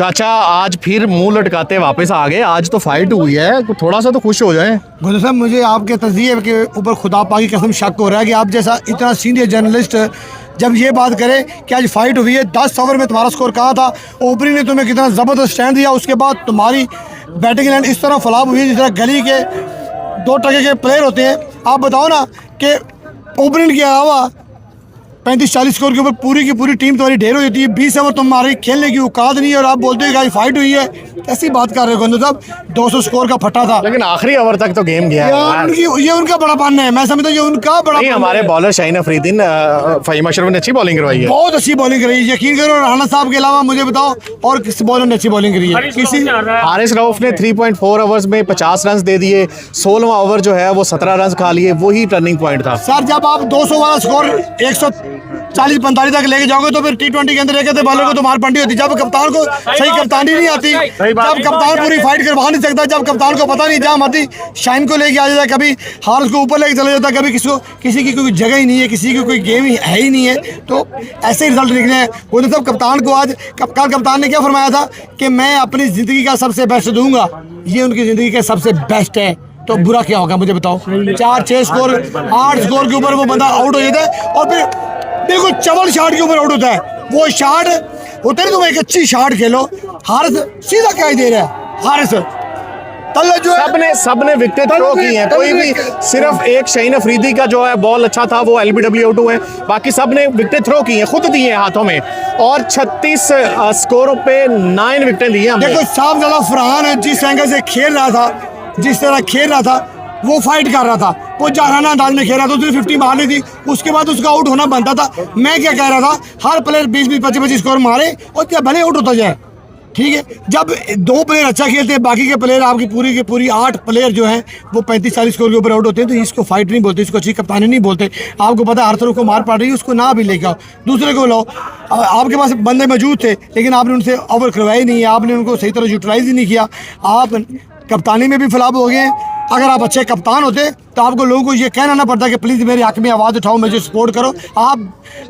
चाचा आज फिर मुंह लटकाते वापस आ गए। आज तो फाइट हुई है, थोड़ा सा तो खुश हो जाएं। गुजर साहब, मुझे आपके तज़किए के ऊपर खुदा पाक की कसम शक हो रहा है कि आप जैसा इतना सीनियर जर्नलिस्ट जब ये बात करे कि आज फाइट हुई है, 10 ओवर में तुम्हारा स्कोर कहाँ था, ओपनिंग ने तुम्हें कितना ज़बरदस्त स्टैंड दिया, उसके बाद तुम्हारी बैटिंग लाइन इस तरह फ्लॉप हुई है जिस तरह गली के 2 टके के प्लेयर होते हैं। आप बताओ ना कि ओपनिंग के अलावा 35-40 स्कोर के ऊपर पूरी की पूरी टीम तुम्हारी ढेर हो जाती है। 20 ओवर तुम्हारी खेलने की औकात नहीं है और आप बोलते हो कि आज फाइट हुई है। कैसी बात कर रहे हो गंदू साहब? 200 स्कोर का फटा था, लेकिन आखिरी ओवर तक तो गेम गया है। ये उनका बड़ापन है, मैं समझता हूँ ये उनका बड़ा। हमारे बॉलर शाहीन अफरीदी, फ़हीम अशरफ ने अच्छी बॉलिंग करवाई है, बहुत अच्छी बॉलिंग करी। यकीन करो राणा साहब के अलावा मुझे बताओ और किस बॉलर ने अच्छी बॉलिंग करी है? किसी हारिस रऊफ ने 3.4 ओवर्स में 50 रन दे दिए। 16वां ओवर जो है वो 17 रन खा लिए, वही टर्निंग पॉइंट था। सर जब आप 200 वाला स्कोर 140-45 तक लेके जाओगे तो फिर T20 के अंदर एक बॉलर को तो मार पंडी होती। जब कप्तान को सही कप्तानी नहीं आती, जब कप्तान पूरी फाइट करवा नहीं सकता, जब कप्तान को पता नहीं जहाँ मर्जी शाइन को लेके आ जाता, कभी हारिस को ऊपर लेके चला जाता, कभी किसी की कोई जगह ही नहीं है, किसी की कोई गेम ही है ही नहीं है, तो ऐसे रिजल्ट निकले हैं। वो तो कप्तान को आज कल कप्तान ने क्या फरमाया था कि मैं अपनी ज़िंदगी का सबसे बेस्ट दूंगा, ये उनकी ज़िंदगी का सबसे बेस्ट है, तो बुरा क्या होगा मुझे बताओ? 4-6 स्कोर 8 स्कोर के ऊपर वो बंदा आउट हो जाता है और फिर बिल्कुल चवल शॉट के ऊपर आउट होता है। वो शॉट होता है, तुम एक अच्छी शॉट खेलो, हारिस सीधा क्या ही दे रहा है। हारिस जो सबने विकेट थ्रो की हैं, कोई भी सिर्फ एक शाहीन अफरीदी का जो है बॉल अच्छा था, वो LBW आउट हुए, बाकी सबने विकेट थ्रो की हैं, खुद दिए हैं हाथों में, और 36 स्कोरों पे 9 विकेटें दी हैं हमने। देखो साहब ज़्यादा फरहान जिस एंगल से खेल रहा था, जिस तरह खेल रहा था, वो फाइट कर रहा था, वो जाराना अंदाज में खेल रहा था, उसने 50 मारनी थी, उसके बाद उसका आउट होना बनता था। मैं क्या कह रहा था, हर प्लेयर 20-20 25-25 स्कोर मारे और क्या भले आउट होता जाए, ठीक है। जब 2 प्लेयर अच्छा खेलते हैं, बाकी के प्लेयर आपकी पूरी के पूरी 8 प्लेयर जो हैं वो 35-40 स्कोर के ऊपर आउट होते हैं, तो इसको फाइट नहीं बोलते, इसको अच्छी कप्तानी नहीं बोलते। आपको पता है हर तरफ को मार पड़ रही है, उसको ना भी लेके आओ, दूसरे को लाओ। आपके पास बंदे मौजूद थे लेकिन आपने उनसे ओवर करवाई नहीं है, आपने उनको सही तरह यूटिलाइज ही नहीं किया, आप कप्तानी में भी फ्लॉप हो गए। अगर आप अच्छे कप्तान होते तो आपको लोगों को ये कहना ना पड़ता कि प्लीज़ मेरे हक में आवाज़ उठाओ, मुझे सपोर्ट करो।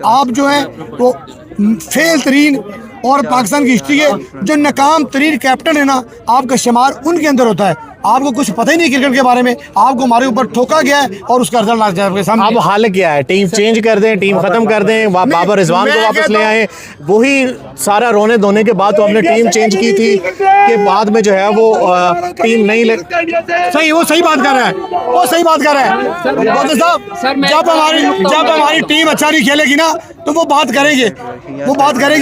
आप जो है वो फेल तरीन और पाकिस्तान की हिस्ट्री है जो नाकाम तरीन कैप्टन है ना, आपका शुमार उनके अंदर होता है। आपको कुछ पता ही नहीं क्रिकेट के बारे में, आपको हमारे ऊपर ठोका गया है और उसका रिजल्ट आ जाए आपके सामने। अब हाल क्या है? टीम चेंज कर दें, टीम खत्म कर दें, बाबर रिजवान को वापस ले आए, वही सारा रोने धोने के बाद तो हमने टीम चेंज की थी कि बाद में जो है वो टीम नहीं ले। सही, वो सही बात कर रहा है, वो सही बात कर रहा है साहब। जब हमारी टीम अच्छा नहीं खेलेगी ना तो वो बात करेंगे,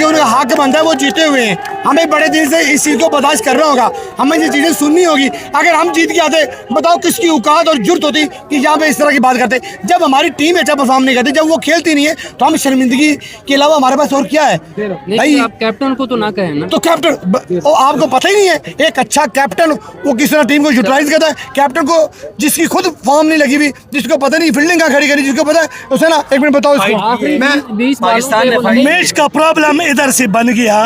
उनका हक बनता है, वो जीते हुए हैं। हमें बड़े दिन से इस चीज़ को बर्दाश्त करना होगा, हमें ये चीज़ें सुननी होगी। अगर हम जीत के आते, बताओ किसकी औकात और जुर्त होती कि यहाँ पे इस तरह की बात करते। जब हमारी टीम अच्छा परफॉर्म नहीं करती, जब वो खेलती नहीं है, तो हम शर्मिंदगी के अलावा हमारे पास और क्या है भाई? आप कैप्टन को तो ना कहें ना, तो कैप्टन आपको पता ही नहीं है, एक अच्छा कैप्टन वो किस तरह टीम को यूटिलाइज करता है। कैप्टन को जिसकी खुद फॉर्म नहीं लगी हुई, जिसको पता नहीं फील्डिंग कहाँ खड़ी करी, जिसको पता है उसे ना, 1 मिनट बताओ इसको। मैच का प्रॉब्लम इधर से बन गया।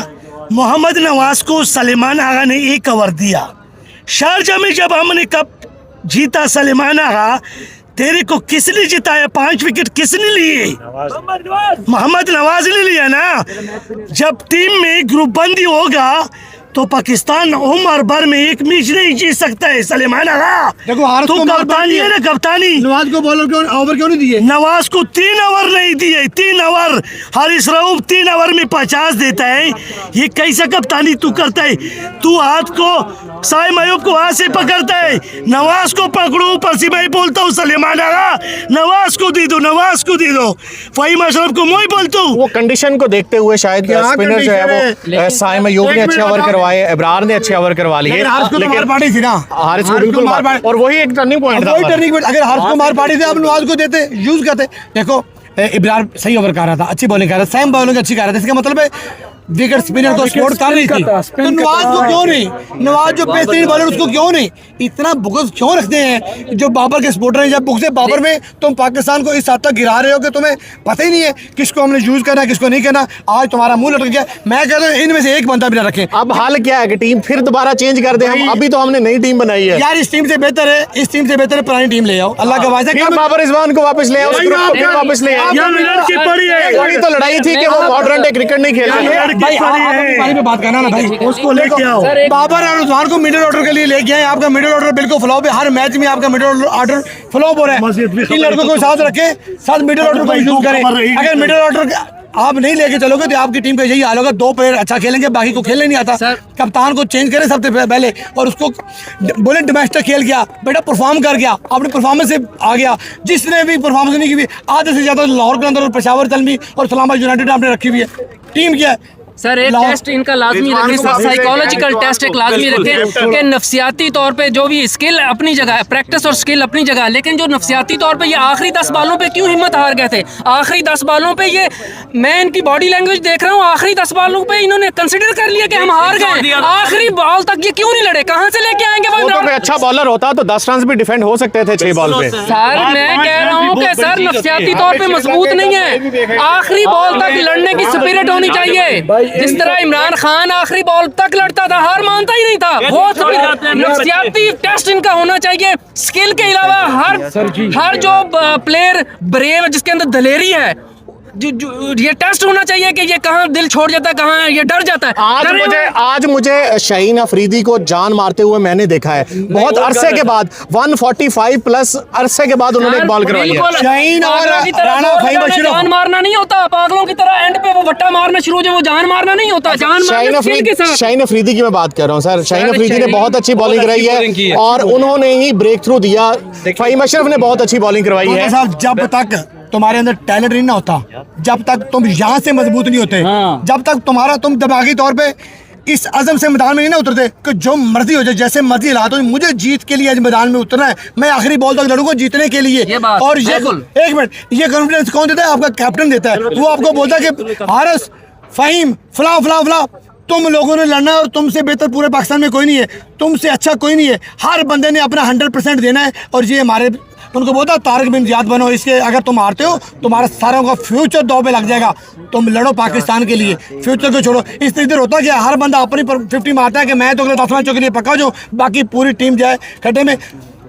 मोहम्मद नवाज को सलेमान आगा ने 1 ओवर दिया। शारजा में जब हमने कप जीता, सलेमान आगा तेरे को किसने जिताया? 5 विकेट किसने लिए? मोहम्मद नवाज ने लिया ना। जब टीम में ग्रुप बंदी होगा तो पाकिस्तान उम्र भर में एक मैच नहीं जीत सकता है। सलेमान आगा देखो हारिस तो को कप्तानी है ना, कप्तानी। नवाज को ओवर क्यों नहीं दिए? नवाज को 3 ओवर नहीं दिए, 3 ओवर। हारिस रऊफ 3 ओवर में 50 देता है। ये कैसा कप्तानी तू करता है? तू हाथ को साइम अयूब को हाथ से पकड़ता है, नवाज को पकड़ो ऊपर से। मैं बोलता हूँ सलेमान आगा नवाज को दे दो, नवाज को दे दो। फ़हीम अशरफ को मैं बोलता हूँ। वो कंडीशन को देखते हुए शायद स्पिनर जो है वो साइम अयूब ने अच्छे ओवर करवाए, इब्रार ने अच्छे ओवर करवा लिए, लेकिन पार्टी थी ना, हारिस को बिल्कुल और वही एक टर्निंग पॉइंट था। अगर हारिस को मार पार्टी थी, आप नवाज को देते, यूज करते। देखो इब्रार सही ओवर कर रहा था, अच्छी बॉलिंग कर रहा था, सैम बॉलिंग अच्छी कर रहा था, इसका मतलब है विकेट स्पिनर को सपोर्ट कर रही थी। तो नवाज को क्यों नहीं? नवाज जो बेहतरीन बॉलर उसको क्यों नहीं? इतना बुग़्ज़ क्यों रखते हैं जो बाबर के सपोर्टर हैं? जब बुग़्ज़ बाबर में तुम पाकिस्तान को इस हद तक गिरा रहे हो कि तुम्हें पता ही नहीं है किसको हमने यूज करना, किसको नहीं करना। आज तुम्हारा मुंह लटक गया। मैं कहता हूँ इनमें से एक बंदा भी ना रखें। अब हाल क्या है कि टीम फिर दोबारा चेंज कर दे? हम अभी तो हमने नई टीम बनाई है यार। इस टीम से बेहतर है, इस टीम से बेहतर है पुरानी टीम ले आओ। अल्लाह का वास्ता बाबर रिजवान को वापस ले आओ, वापस ले आओ। वही तो लड़ाई थी कि वो मॉडर्न डे क्रिकेट नहीं खेल रहे। भाई आप अपनी पारी पे बात करना ना भाई, उसको लेके आओ। बाबर और रिजवान को मिडिल ऑर्डर के लिए लेके आए, आपका मिडिल ऑर्डर बिल्कुल फ्लॉप है, हर मैच में आपका मिडिल ऑर्डर फ्लॉप हो रहा है। इन लड़कों को साथ रखे, साथ मिडिल ऑर्डर को यूज करें। अगर मिडिल ऑर्डर आप नहीं लेके चलोगे तो आपकी टीम का यही हाल होगा, 2 प्लेयर अच्छा खेलेंगे, बाकी को खेलने नहीं आता। कप्तान को चेंज करें सबसे पहले, और उसको बोले डोमेस्टिक खेल गया बेटा, परफॉर्म कर गया, अपनी परफॉर्मेंस से आ गया। जिसने भी परफॉर्मेंस नहीं की, आधे से ज्यादा लाहौर के अंदर और पेशावर तलमी और इस्लामाबाद यूनाइटेड आपने रखी हुई है। टीम क्या है सर, एक टेस्ट इनका लाजमी रखें, साइकोलॉजिकल टेस्ट एक लाजमी रखें कि नफसियाती तौर पे जो भी स्किल अपनी जगह है, प्रैक्टिस और स्किल अपनी जगह है, लेकिन जो नफसियाती तौर पे ये आखिरी 10 बालों पे क्यों हिम्मत हार गए थे? आखिरी 10 बालों पे ये, मैं इनकी बॉडी लैंग्वेज देख रहा हूँ, आखिरी 10 बालों पे इन्होंने कंसिडर कर लिया कि हम हार गए। आखिरी बॉल तक ये क्यों नहीं लड़े? कहाँ से लेके आएंगे वो? तो कोई अच्छा बॉलर होता तो 10 रन भी डिफेंड हो सकते थे 6 बॉल पे। सर मैं कह रहा हूँ कि सर नफसियाती तौर पे मजबूत नहीं है, आखिरी बॉल तक लड़ने की स्पिरिट होनी चाहिए। जिस तरह इमरान खान आखिरी बॉल तक लड़ता था, हार मानता ही नहीं था, बहुत नफसियाती टेस्ट इनका होना चाहिए। स्किल के अलावा हर जो प्लेयर ब्रेव है, जिसके अंदर दलेरी है, ये टेस्ट होना चाहिए कि ये कहाँ दिल छोड़ जाता है, कहाँ ये डर जाता है। आज मुझे शाहीन अफरीदी को जान मारते हुए मैंने देखा है, बहुत अरसे के बाद 145 प्लस अरसे के बाद उन्होंने एक बॉल करवाई है। शाहीन और राणा फहीम अशरफ, जान मारना नहीं होता, पागलों की तरह एंड पे वो वट्टा मारना शुरू हो जाए, वो जान मारना नहीं होता। शाहीन अफरीदी की मैं बात कर रहा हूँ सर, शाहीन अफरीदी ने बहुत अच्छी बॉलिंग कराई है और उन्होंने ही ब्रेक थ्रू दिया। फहीम अशरफ ने बहुत अच्छी बॉलिंग करवाई है। जब तक तुम्हारे अंदर टैलेंट नहीं ना होता, जब तक तुम यहाँ से मजबूत नहीं होते, जब तक तुम दिमागी तौर पे इस अज़म से मैदान में नहीं ना उतरते कि जो मर्जी हो जाए, जैसे मर्जी हालात हो, मुझे जीत के लिए आज मैदान में उतरना है, मैं आखिरी बॉल तक लड़ूंगा जीतने के लिए। और ये एक मिनट, ये कॉन्फिडेंस कौन देता है? आपका कैप्टन देता है। वो आपको बोलता है कि हारिस, फहीम, फला फला फला, तुम लोगों ने लड़ना है और तुमसे बेहतर पूरे पाकिस्तान में कोई नहीं है, तुमसे अच्छा कोई नहीं है, हर बंदे ने अपना 100% देना है। और ये हमारे उनको बोलता तारिक बिन ज़ियाद बनो, इसके अगर तुम हारते हो तुम्हारा सारों का फ्यूचर दांव पे लग जाएगा। तुम लड़ो पाकिस्तान के लिए, फ्यूचर को छोड़ो। इस इधर होता है कि हर बंदा अपनी 50 मारता है कि मैं तो अगले 10 मैचों के लिए पक्का जो, बाकी पूरी टीम जाए खड्डे में।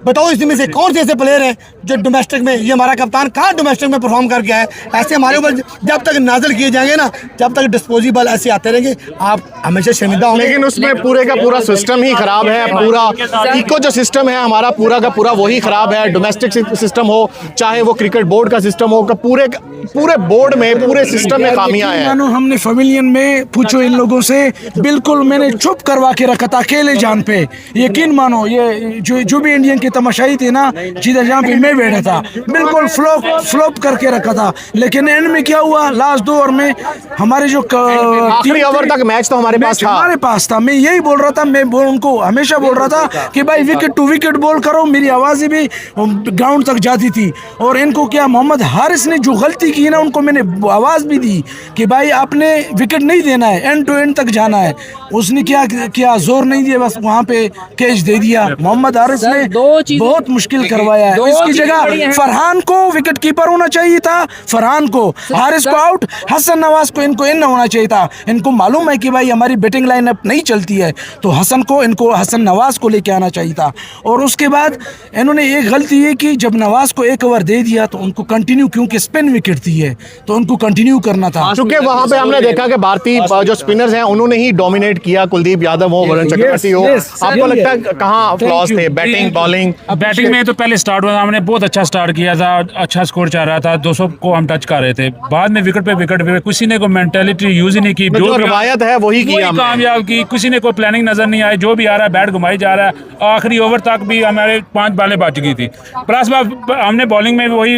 बताओ इसमें से कौन से ऐसे प्लेयर हैं जो डोमेस्टिक में, ये हमारा कप्तान कहाँ डोमेस्टिक में परफॉर्म करके आया? ऐसे हमारे ऊपर जब तक नाजल किए जाएंगे ना, जब तक डिस्पोजेबल ऐसे आते रहेंगे, आप हमेशा शर्मिंदा होंगे। लेकिन उसमें पूरे का पूरा सिस्टम ही खराब है, पूरा इको जो सिस्टम है हमारा पूरा का पूरा वही खराब है। डोमेस्टिक सिस्टम हो चाहे वो क्रिकेट बोर्ड का सिस्टम हो, पूरे बोर्ड में, पूरे सिस्टम में खामियां हैं। मानो हमने पवेलियन में पूछो इन लोगों से, बिल्कुल मैंने चुप करवा के रखा था अकेले जान पे। यकीन मानो ये जो भी इंडियन की तमाशाई थी ना, जिधर जहाँ पे मैं बैठा था, बिल्कुल फ्लॉप करके रखा था। लेकिन एंड में क्या हुआ, लास्ट 2 ओवर में हमारे जो आखिरी ओवर तक मैच तो हमारे पास था। मैं यही बोल रहा था, मैं उनको हमेशा बोल रहा था कि भाई विकेट टू विकेट बॉल करो। मेरी आवाज़ें भी ग्राउंड तक जाती थी। और इनको क्या, मोहम्मद हारिस ने जो गलती की ना, उनको मैंने आवाज़ भी दी कि भाई आपने विकेट नहीं देना है, एंड टू एंड तक जाना है। उसने क्या जोर नहीं दिया, बस वहाँ पे कैच दे दिया। मोहम्मद हारिस ने बहुत मुश्किल करवाया है। इसकी जगह फरहान को विकेट कीपर होना चाहिए था, फरहान को, हारिस को आउट, हसन नवाज को इनको इन होना चाहिए था। इनको मालूम है कि भाई हमारी बैटिंग लाइनअप नहीं चलती है, तो हसन नवाज को लेके आना चाहिए था। और उसके बाद इन्होंने एक गलती ये की, जब नवाज को 1 ओवर दे दिया तो उनको कंटिन्यू, क्योंकि स्पिन विकेट थी है तो उनको कंटिन्यू करना था। क्योंकि वहां पे हमने देखा कि भारतीय जो स्पिनर्स हैं उन्होंने ही डोमिनेट किया, कुलदीप यादव हो, वरुण चक्रवर्ती हो। आपको लगता है कहाँ फ्लॉज थे? Batting, bowling? बैटिंग में तो पहले स्टार्ट हुआ, हमने बहुत अच्छा स्टार्ट किया था, अच्छा स्कोर चाह रहा था, 200 को हम टच कर रहे थे। बाद में विकेट पे किसी ने कोई मेंटालिटी यूज ही नहीं की, जो रवायत है वही कामयाब की। किसी ने कोई प्लानिंग नजर नहीं आई, जो भी आ रहा है बैट घुमाई जा रहा है। आखिरी ओवर तक भी हमारे 5 बालें बच गई थी। प्लस हमने बॉलिंग में वही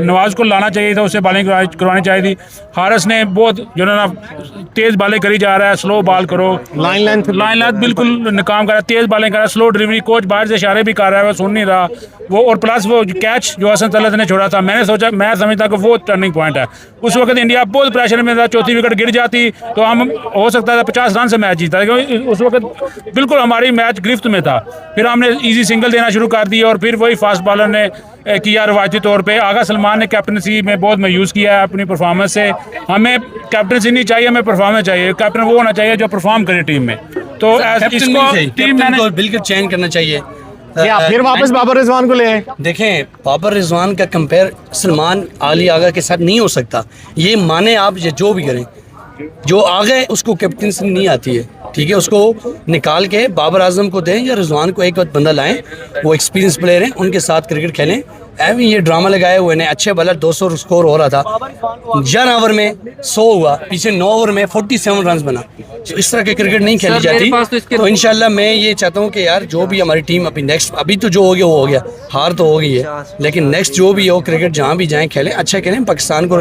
नवाज को लाना चाहिए था, उससे बॉलिंग करवानी चाहिए थी। हारिस ने बहुत जो ना तेज बालें करी जा रहा है, स्लो बॉल करो, लाइन लेंथ बिल्कुल नाकाम कर रहा है, तेज बालें कर रहा है, स्लो डिलीवरी, कोच बाहर से इशारे भी कर रहा है, वो सुन नहीं रहा वो। और प्लस वो कैच जो हसन तलत ने छोड़ा था, मैं समझता कि वो टर्निंग पॉइंट है। उस वक्त इंडिया बहुत प्रेशर में था, चौथी विकेट गिर जाती तो हम हो सकता था 50 रन से मैच जीता, क्योंकि उस वक्त बिल्कुल हमारी मैच गिरफ्त में था। फिर हमने इजी सिंगल देना शुरू कर दिया और फिर वही फास्ट बॉलर ने किया रवायती तौर पे। आगा सलमान ने कैप्टनसी में बहुत मायूस किया है अपनी परफॉर्मेंस से। हमें कैप्टनसी नहीं चाहिए, हमें परफॉर्मेंस चाहिए। कैप्टन वो होना चाहिए जो परफॉर्म करे टीम में। तो इसको टीम मैंने बिल्कुल चेंज करना चाहिए। या फिर वापस बाबर रिजवान को ले आए। देखें, बाबर रिजवान का कंपेयर सलमान अली आगा के साथ नहीं हो सकता। ये माने आप ये जो भी करें, जो आ गए उसको कैप्टनसी नहीं आती है, ठीक है, उसको निकाल के बाबर आजम को दें या रिजवान को एक बंदा लाएं, वो एक्सपीरियंस प्लेयर हैं, उनके साथ क्रिकेट खेलें। एवं ये ड्रामा लगाए हुए ने, अच्छे बल्ला 200 स्कोर हो रहा था, 10 ओवर में 100 हुआ, पीछे 9 ओवर में 47 रन बना। तो इस तरह के क्रिकेट नहीं खेली सर, मेरे पास तो जाती। इसके तो इंशाल्लाह मैं ये चाहता हूँ कि यार जो भी हमारी टीम अभी तो जो हो गया वो हो गया, हार तो हो गई है, लेकिन नेक्स्ट जो भी हो क्रिकेट जहाँ भी जाएँ खेलें, अच्छा खेलें, पाकिस्तान को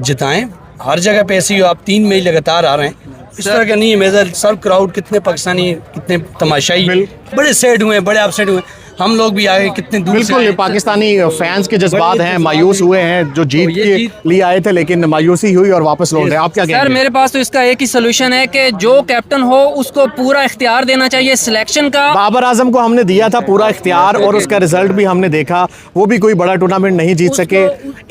जिताएँ। हर जगह पे ऐसी हो, आप 3 मैच लगातार आ रहे हैं, इस तरह का नहीं है। मेजर सब क्राउड कितने पाकिस्तानी, कितने तमाशाई बड़े सैड हुए, बड़े अपसेट हुए, हम लोग भी आए कितने दूर से बिल्कुल, आए। पाकिस्तानी फैंस के जज्बात हैं, मायूस हुए हैं, जो जीत ये के जीत- लिए आए थे लेकिन मायूसी हुई और वापस लौट रहे हैं। आप क्या सर कहेंगे? मेरे पास तो इसका एक ही सोल्यूशन है कि जो कैप्टन हो उसको पूरा इख्तियार देना चाहिए सिलेक्शन का। बाबर आजम को हमने दिया था पूरा इख्तियार और उसका रिजल्ट भी हमने देखा, वो भी कोई बड़ा टूर्नामेंट नहीं जीत सके।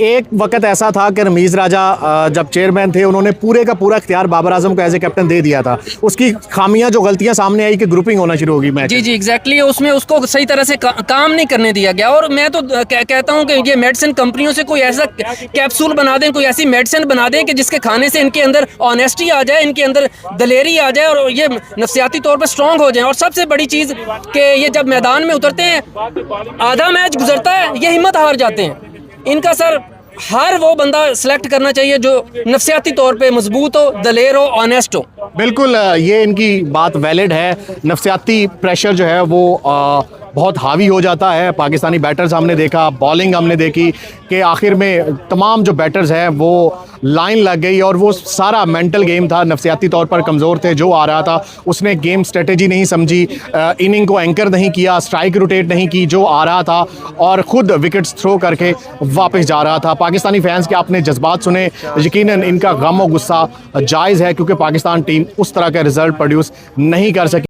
एक वक्त ऐसा था कि रमीज़ राजा जब चेयरमैन थे, उन्होंने पूरे का पूरा इख्तियार बाबर आजम को एज ए कैप्टन दे दिया था। उसकी खामियां, जो गलतियां सामने आई कि ग्रुपिंग होना शुरू होगी मैच। जी जी एग्जैक्टली, उसमें उसको सही तरह से काम नहीं करने दिया गया। और मैं तो कहता हूं कि ये मेडिसिन कंपनियों से कोई ऐसा कैप्सूल बना दें, कोई ऐसी मेडिसिन बना दें कि जिसके खाने से इनके अंदर ऑनेस्टी आ जाए, इनके अंदर दलेरी आ जाए और ये नफसियाती तौर पर स्ट्रांग हो जाए। और सबसे बड़ी चीज़ कि ये जब मैदान में उतरते हैं, आधा मैच गुजरता है, ये हिम्मत हार जाते हैं। इनका सर हर वो बंदा सेलेक्ट करना चाहिए जो नफसियाती तौर पे मजबूत हो, दलेर हो, ऑनेस्ट हो। बिल्कुल, ये इनकी बात वैलिड है। नफसियाती प्रेशर जो है वो बहुत हावी हो जाता है। पाकिस्तानी बैटर्स हमने देखा, बॉलिंग हमने देखी कि आखिर में तमाम जो बैटर्स हैं वो लाइन लग गई और वो सारा मेंटल गेम था, नफसियाती तौर पर कमज़ोर थे। जो आ रहा था उसने गेम स्ट्रेटजी नहीं समझी, इनिंग को एंकर नहीं किया, स्ट्राइक रोटेट नहीं की, जो आ रहा था और ख़ुद विकेट्स थ्रो करके वापस जा रहा था। पाकिस्तानी फैंस के आपने जज्बात सुने, यकीनन इनका गम और गुस्सा जायज़ है क्योंकि पाकिस्तान टीम उस तरह का रिजल्ट प्रोड्यूस नहीं कर सकी।